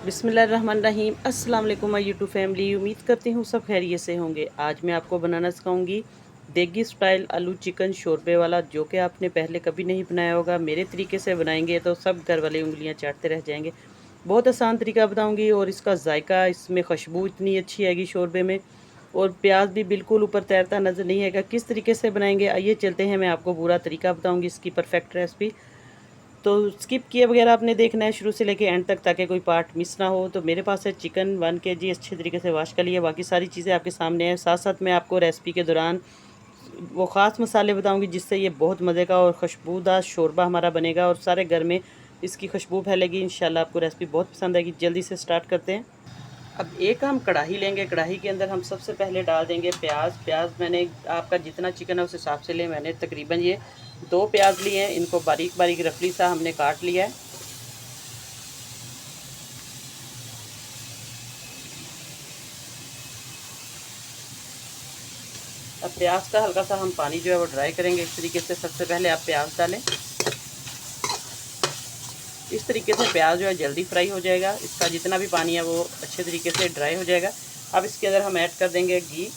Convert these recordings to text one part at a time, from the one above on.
बिस्मिल्लाहिर्रहमानिर्रहीम। अस्सलाम वालेकुम माय यूट्यूब फैमिली। उम्मीद करती हूँ सब खैरियत से होंगे। आज मैं आपको बनाना सिखाऊंगी देगी स्टाइल आलू चिकन शोरबे वाला, जो कि आपने पहले कभी नहीं बनाया होगा। मेरे तरीके से बनाएंगे तो सब घर वाले उंगलियां चाटते रह जाएंगे। बहुत आसान तरीका बताऊंगी और इसका जायका, इसमें खुशबू इतनी अच्छी आएगी शोरबे में, और प्याज भी बिल्कुल ऊपर तैरता नज़र नहीं आएगा। किस तरीके से बनाएंगे आइए चलते हैं, मैं आपको पूरा तरीका बताऊँगी इसकी परफेक्ट रेसिपी। तो स्किप किए बगैर आपने देखना है शुरू से लेके एंड तक, ताकि कोई पार्ट मिस ना हो। तो मेरे पास है चिकन 1 kg अच्छे तरीके से वॉश कर लिया। बाकी सारी चीज़ें आपके सामने हैं। साथ साथ मैं आपको रेसिपी के दौरान वो ख़ास मसाले बताऊंगी जिससे ये बहुत मज़े का और खुशबूदार शोरबा हमारा बनेगा और सारे घर में इसकी खुशबू फैलेगी। इंशाल्लाह आपको रेसिपी बहुत पसंद आएगी। जल्दी से स्टार्ट करते हैं। अब एक हम कढ़ाई लेंगे। कढ़ाई के अंदर हम सबसे पहले डाल देंगे प्याज। प्याज मैंने, आपका जितना चिकन है उस हिसाब से ले, मैंने तकरीबन ये 2 प्याज लिए हैं। इनको बारीक बारीक रफली सा हमने काट लिया है। अब प्याज का हल्का सा हम पानी जो है वो ड्राई करेंगे। इस तरीके से सबसे पहले आप प्याज डालें। इस तरीके से प्याज जो है जल्दी फ्राई हो जाएगा। इसका जितना भी पानी है वो अच्छे तरीके से ड्राई हो जाएगा। अब इसके अंदर हम ऐड कर देंगे घी।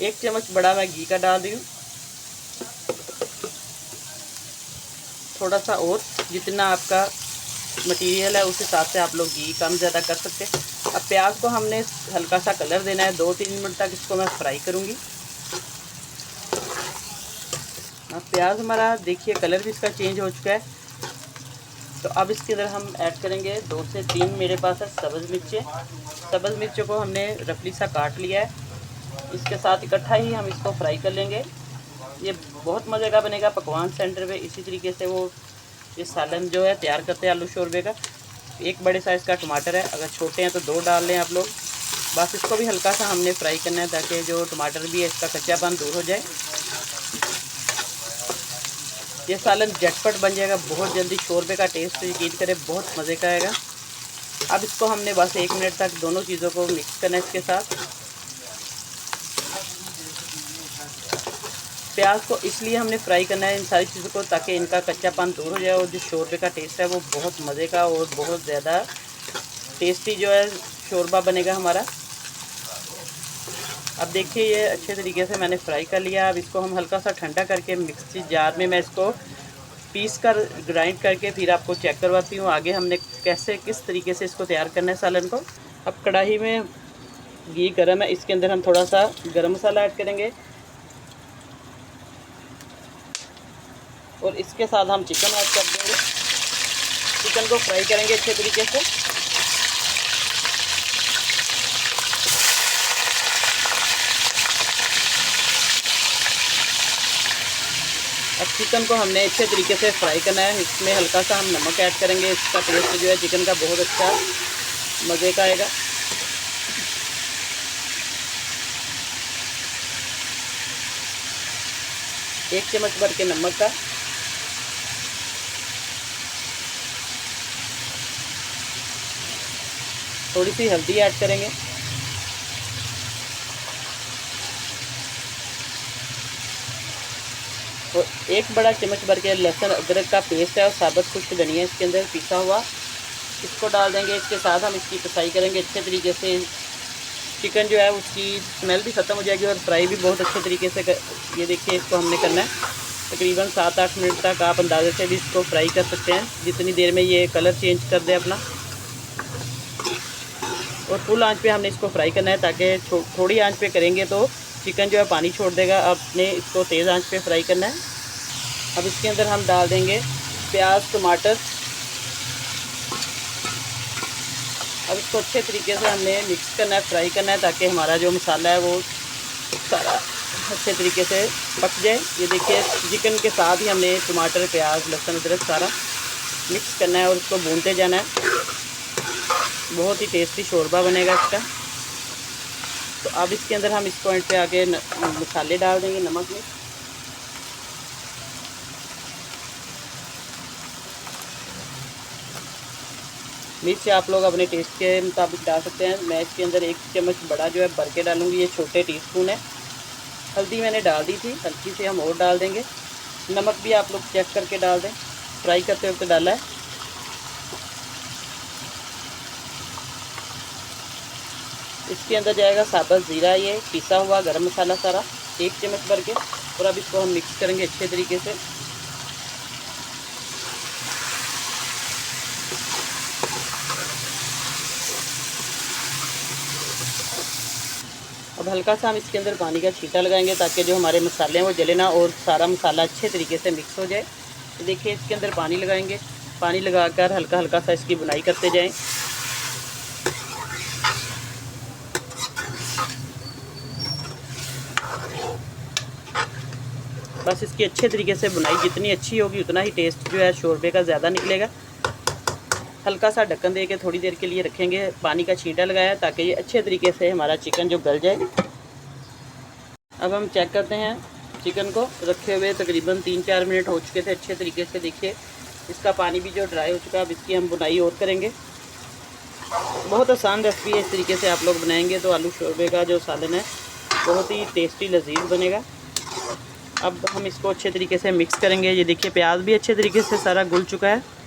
1 चम्मच बड़ा मैं घी का डाल रही हूँ। थोड़ा सा और, जितना आपका मटेरियल है उस हिसाब से आप लोग घी कम ज़्यादा कर सकते हैं। अब प्याज को हमने हल्का सा कलर देना है। 2-3 मिनट तक इसको मैं फ्राई करूँगी। अब प्याज हमारा देखिए कलर भी इसका चेंज हो चुका है। तो अब इसके अंदर हम ऐड करेंगे 2 से 3 मेरे पास है सब्ज़ मिर्चें। सब्ज़ मिर्चों को हमने रफली सा काट लिया है। इसके साथ इकट्ठा ही हम इसको फ्राई कर लेंगे। ये बहुत मज़े का बनेगा पकवान सेंटर पे। इसी तरीके से वो ये सालन जो है तैयार करते हैं आलू शोरबे का। 1 बड़े साइज़ का टमाटर है, अगर छोटे हैं तो 2 डाल लें आप लोग। बस इसको भी हल्का सा हमने फ्राई करना है ताकि जो टमाटर भी है इसका कच्चापन दूर हो जाए। ये सालन झटपट बन जाएगा बहुत जल्दी। शोरबे का टेस्ट यकीन करें बहुत मज़े का आएगा। अब इसको हमने बस 1 मिनट तक दोनों चीज़ों को मिक्स करना है इसके साथ। प्याज को इसलिए हमने फ्राई करना है इन सारी चीज़ों को, ताकि इनका कच्चापन दूर हो जाए और जो शोरबे का टेस्ट है वो बहुत मज़े का और बहुत ज़्यादा टेस्टी जो है शोरबा बनेगा हमारा। अब देखिए ये अच्छे तरीके से मैंने फ्राई कर लिया। अब इसको हम हल्का सा ठंडा करके मिक्सी जार में मैं इसको पीस कर ग्राइंड करके फिर आपको चेक करवाती हूँ आगे हमने कैसे किस तरीके से इसको तैयार करना है सालन को। अब कढ़ाई में घी गर्म है, इसके अंदर हम थोड़ा सा गरम मसाला ऐड करेंगे और इसके साथ हम चिकन ऐड कर देंगे। चिकन को फ्राई करेंगे अच्छे तरीके से। अब चिकन को हमने अच्छे तरीके से फ्राई करना है। इसमें हल्का सा हम नमक ऐड करेंगे। इसका टेस्ट जो है चिकन का बहुत अच्छा मज़े का आएगा। एक चम्मच भर के नमक का, थोड़ी सी हल्दी ऐड करेंगे, और 1 बड़ा चम्मच भर के लहसुन अदरक का पेस्ट है और साबुत खुश्क धनिया इसके अंदर पिसा हुआ, इसको डाल देंगे। इसके साथ हम इसकी पिसाई करेंगे अच्छे तरीके से। चिकन जो है उसकी स्मेल भी ख़त्म हो जाएगी और फ्राई भी बहुत अच्छे तरीके से ये देखिए इसको हमने करना है तकरीबन 7-8 मिनट तक। आप अंदाजे से भी इसको फ्राई कर सकते हैं जितनी देर में ये कलर चेंज कर दे अपना। और फुल आंच पे हमने इसको फ्राई करना है, ताकि थोड़ी आंच पे करेंगे तो चिकन जो है पानी छोड़ देगा। आपने इसको तेज़ आंच पे फ्राई करना है। अब इसके अंदर हम डाल देंगे प्याज टमाटर। अब इसको अच्छे तरीके से हमने मिक्स करना है, फ्राई करना है, ताकि हमारा जो मसाला है वो सारा अच्छे तरीके से पक जाए। ये देखिए चिकन के साथ ही हमने टमाटर प्याज लहसुन अदरक सारा मिक्स करना है और इसको भूनते जाना है। बहुत ही टेस्टी शोरबा बनेगा इसका। तो अब इसके अंदर हम इस पॉइंट पे आके मसाले डाल देंगे। नमक में मिर्च आप लोग अपने टेस्ट के मुताबिक डाल सकते हैं। मैं इसके अंदर 1 चम्मच बड़ा जो है भर के डालूँगी, ये छोटे टीस्पून है। हल्दी मैंने डाल दी थी, हल्की से हम और डाल देंगे। नमक भी आप लोग चेक करके डाल दें, फ्राई करते वक्त डाला है। इसके अंदर जाएगा साबुत ज़ीरा, ये पिसा हुआ गरम मसाला सारा 1 चम्मच भर के। और अब इसको हम मिक्स करेंगे अच्छे तरीके से। अब हल्का सा हम इसके अंदर पानी का छींटा लगाएंगे ताकि जो हमारे मसाले हैं वो जले ना और सारा मसाला अच्छे तरीके से मिक्स हो जाए। तो देखिए इसके अंदर पानी लगाएंगे, पानी लगाकर हल्का हल्का सा इसकी बुनाई करते जाएं। बस इसकी अच्छे तरीके से बुनाई जितनी अच्छी होगी उतना ही टेस्ट जो है शोरबे का ज़्यादा निकलेगा। हल्का सा ढक्कन दे के थोड़ी देर के लिए रखेंगे। पानी का छींटा लगाया ताकि ये अच्छे तरीके से हमारा चिकन जो गल जाए। अब हम चेक करते हैं चिकन को रखे हुए तकरीबन 3-4 मिनट हो चुके थे अच्छे तरीके से। देखिए इसका पानी भी जो ड्राई हो चुका है। अब इसकी हम बुनाई और करेंगे। बहुत आसान रेसिपी है, इस तरीके से आप लोग बनाएंगे तो आलू शोरबे का जो सालन है बहुत ही टेस्टी लजीज बनेगा। अब हम इसको अच्छे तरीके से मिक्स करेंगे। ये देखिए प्याज भी अच्छे तरीके से सारा घुल चुका है।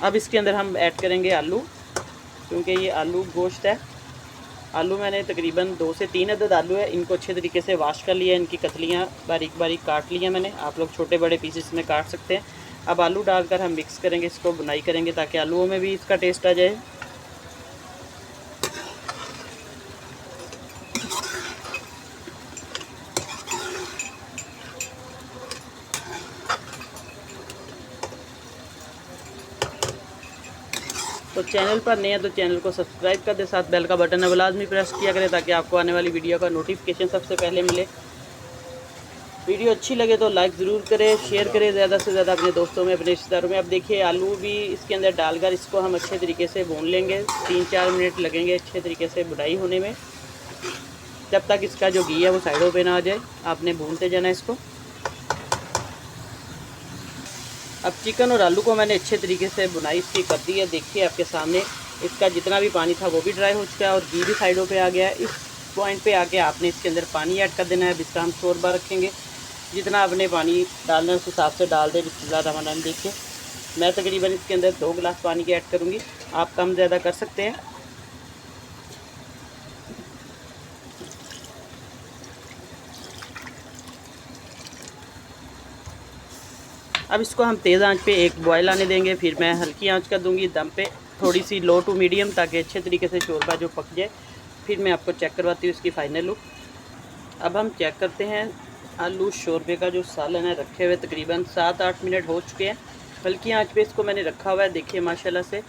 अब इसके अंदर हम ऐड करेंगे आलू, क्योंकि ये आलू गोश्त है। आलू मैंने तकरीबन 2 से 3 अदद आलू है, इनको अच्छे तरीके से वॉश कर लिया। इनकी कतलियाँ बारीक बारीक काट लिया मैंने। आप लोग छोटे बड़े पीसेस में काट सकते हैं। अब आलू डालकर हम मिक्स करेंगे, इसको बुनाई करेंगे ताकि आलूओं में भी इसका टेस्ट आ जाए। तो चैनल पर नए हैं तो चैनल को सब्सक्राइब कर दे, साथ बेल का बटन है वो लाजमी प्रेस किया करें ताकि आपको आने वाली वीडियो का नोटिफिकेशन सबसे पहले मिले। वीडियो अच्छी लगे तो लाइक ज़रूर करें, शेयर करें ज़्यादा से ज़्यादा अपने दोस्तों में, अपने रिश्तेदारों में। अब देखिए आलू भी इसके अंदर डालकर इसको हम अच्छे तरीके से भून लेंगे। 3-4 मिनट लगेंगे अच्छे तरीके से बुनाई होने में, जब तक इसका जो घी है वो साइडों पे ना आ जाए। आपने भूनते जाना इसको। अब चिकन और आलू को मैंने अच्छे तरीके से बुनाई इसकी कर दी है। देखिए आपके सामने इसका जितना भी पानी था वो भी ड्राई हो चुका है और घी भी साइडों पे आ गया है। इस पॉइंट पे आके आपने इसके अंदर पानी ऐड कर देना है। अब इसका हम शोरबा रखेंगे। जितना आपने पानी डालना है उस हिसाब से डाल दें। बिस्मिल्लाहिर्रहमानिर्रहीम। देखिए मैं तकरीबन इसके अंदर 2 गिलास पानी के ऐड करूँगी, आप कम ज़्यादा कर सकते हैं। अब इसको हम तेज़ आंच पे एक बॉयल आने देंगे, फिर मैं हल्की आंच कर दूंगी दम पे, थोड़ी सी लो टू मीडियम, ताकि अच्छे तरीके से शोरबा जो पक जाए। फिर मैं आपको चेक करवाती हूँ इसकी फ़ाइनल लुक। अब हम चेक करते हैं आलू शोरबे का जो सालन है रखे हुए तकरीबन 7-8 मिनट हो चुके हैं। हल्की आंच पे इसको मैंने रखा हुआ है। देखिए माशाल्लाह से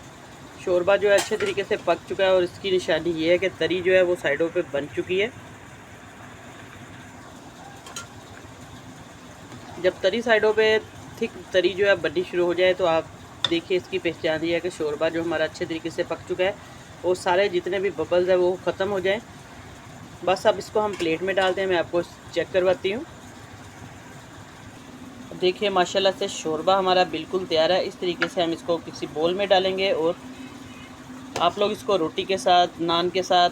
शोरबा जो है अच्छे तरीके से पक चुका है और इसकी निशानी ये है कि तरी जो है वो साइडों पे बन चुकी है। जब तरी साइडों पे थिक तरी जो है बननी शुरू हो जाए तो आप देखिए इसकी पहचान ये है कि शोरबा जो हमारा अच्छे तरीके से पक चुका है और सारे जितने भी बबल्स है वो ख़त्म हो जाए। बस अब इसको हम प्लेट में डालते हैं, मैं आपको चेक करवाती हूँ। देखिए माशाल्लाह से शोरबा हमारा बिल्कुल तैयार है। इस तरीके से हम इसको किसी बोल में डालेंगे और आप लोग इसको रोटी के साथ, नान के साथ,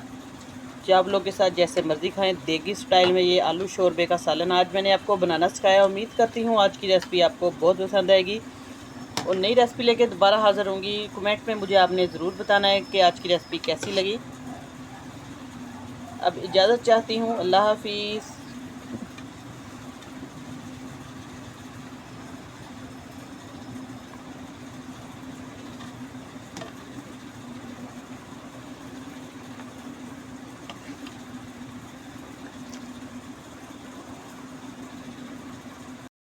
चावलों के साथ जैसे मर्ज़ी खाएं। देगी स्टाइल में ये आलू शोरबे का सालन आज मैंने आपको बनाना सिखाया। उम्मीद करती हूँ आज की रेसिपी आपको बहुत पसंद आएगी और नई रेसिपी लेके दोबारा हाज़िर होंगी। कमेंट में मुझे आपने ज़रूर बताना है कि आज की रेसिपी कैसी लगी। अब इजाज़त चाहती हूँ। अल्लाह हाफिज़।